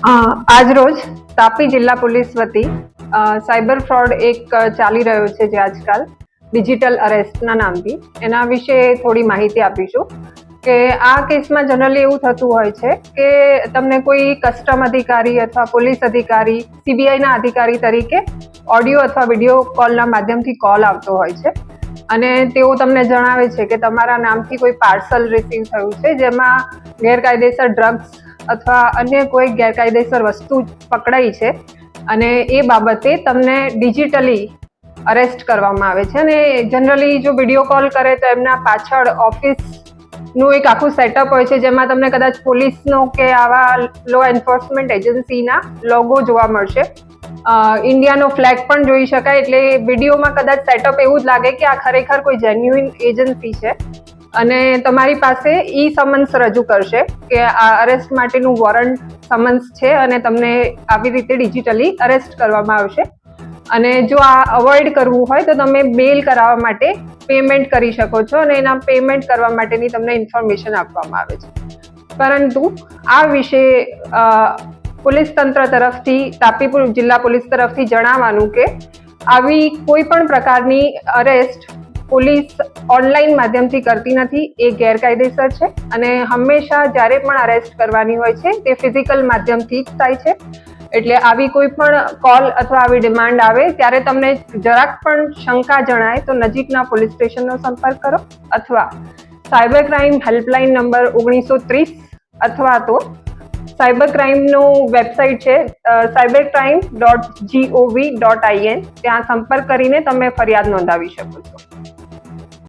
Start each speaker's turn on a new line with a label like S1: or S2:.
S1: આજ રોજ તાપી જિલ્લા પોલીસ વતી સાયબર ફ્રોડ એક ચાલી રહ્યો છે જે આજકાલ ડિજિટલ અરેસ્ટના નામથી એના વિશે થોડી માહિતી આપીશું કે આ કેસમાં જનરલી એવું થતું હોય છે કે તમને કોઈ કસ્ટમ અધિકારી અથવા પોલીસ અધિકારી સીબીઆઈના અધિકારી તરીકે ઓડિયો અથવા વિડીયો કોલના માધ્યમથી કોલ આવતો હોય છે અને તેઓ તમને જણાવે છે કે તમારા નામથી કોઈ પાર્સલ રિસીવ થયું છે જેમાં ગેરકાયદેસર ડ્રગ્સ અથવા અન્ય કોઈ ગેરકાયદેસર વસ્તુ પકડાઈ છે અને એ બાબતે તમને ડિજિટલી અરેસ્ટ કરવામાં આવે છે. અને જનરલી જો વિડીયો કોલ કરે તો એમના પાછળ ઓફિસનું એક આખું સેટઅપ હોય છે જેમાં તમને કદાચ પોલીસનો કે આવા લો એન્ફોર્સમેન્ટ એજન્સીના લોગો જોવા મળશે. ઇન્ડિયાનો ફ્લેગ પણ જોઈ શકાય, એટલે વિડીયોમાં કદાચ સેટઅપ એવું જ લાગે કે આ ખરેખર કોઈ જેન્યુઇન એજન્સી છે અને તમારી પાસે ઈ સમન્સ રજૂ કરશે કે આ અરેસ્ટ માટેનું વોરંટ સમન્સ છે અને તમને આવી રીતે ડિજિટલી અરેસ્ટ કરવામાં આવશે. અને જો આ અવોઇડ કરવું હોય તો તમે બેલ કરાવવા માટે પેમેન્ટ કરી શકો છો અને એના પેમેન્ટ કરવા માટેની તમને ઇન્ફોર્મેશન આપવામાં આવે છે. પરંતુ આ વિશે પોલીસ તંત્ર તરફથી તાપી જિલ્લા પોલીસ તરફથી જણાવવાનું કે આવી કોઈ પણ પ્રકારની અરેસ્ટ પોલીસ ઓનલાઈન માધ્યમથી કરતી નથી, એ ગેરકાયદેસર છે અને હંમેશા જ્યારે પણ અરેસ્ટ કરવાની હોય છે તે ફિઝિકલ માધ્યમથી જ થાય છે. એટલે આવી કોઈ પણ કોલ અથવા આવી ડિમાન્ડ આવે ત્યારે તમને જરાક પણ શંકા જણાય તો નજીકના પોલીસ સ્ટેશનનો સંપર્ક કરો અથવા સાયબર ક્રાઇમ હેલ્પલાઇન નંબર 1930 અથવા તો સાયબર ક્રાઇમનું વેબસાઇટ છે cybercrime.gov.in, ત્યાં સંપર્ક કરીને તમે ફરિયાદ નોંધાવી શકો છો.